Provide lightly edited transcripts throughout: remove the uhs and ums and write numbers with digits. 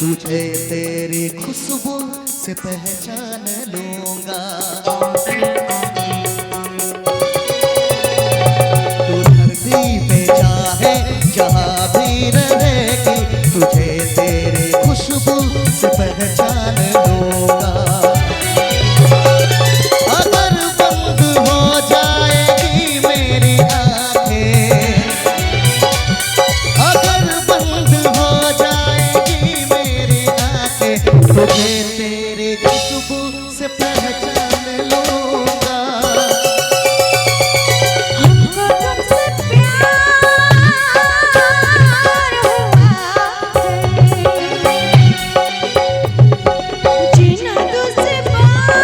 तुझे तेरी खुशबू से पहचान लूंगा। तू धरती पे चाहे जहाँ भी रहेगी, तुझे तेरी खुशबू से पहचान लूंगा। अगर बंद हो जाएगी मेरी आंखें, अगर बंद हो जाएगी मेरी आंखें, तुझे तेरी खुशबू से पहचान लूंगा। हमको तुमसे प्यार हुआ है, जीना दुश्वार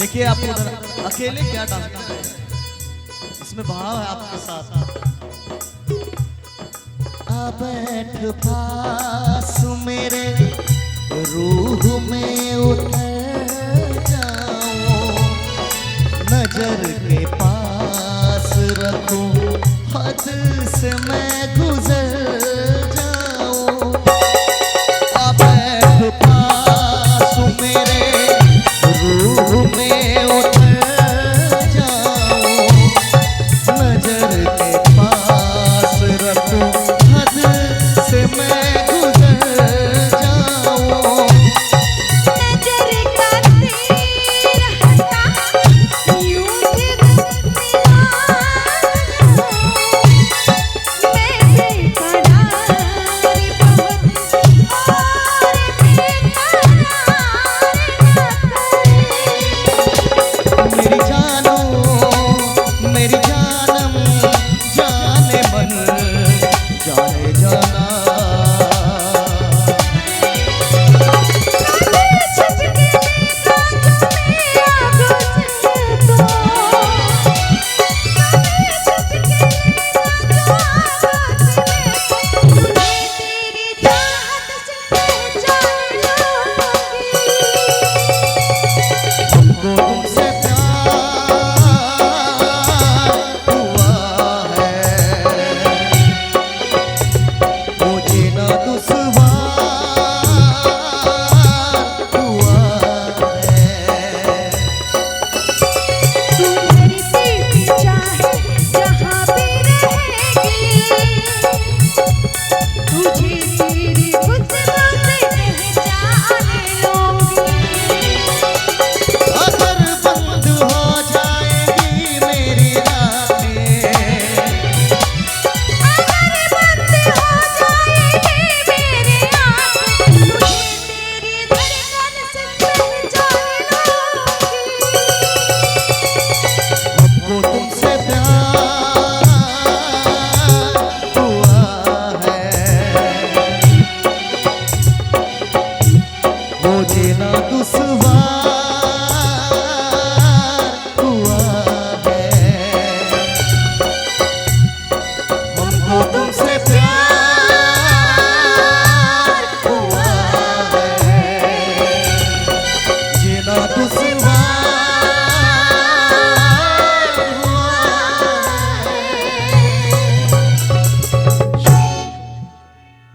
देखिए आप अकेले क्या डांस कर रहे हैं, इसमें भाव है आपके साथ। आ बैठ पास मेरे, रूह में उतर जाऊं, नजर के पास रखूं, हद से मैं गुजर जाऊं। गुजर जाऊं। नजर का तीर हटा यूं दिल मिला मैं बेकरार बहुत और बेकरार ना मेरी जानो मेरी जानम जाने मन जाने जाना। छुप के देखा जो मेरा गुज़र तो छुप के देखा जो आवाज़ में तुम्हें तेरी चाहत से पहचान लूंगी। हमको तुमसे प्यार हुआ है, मुझे ना दुश्वार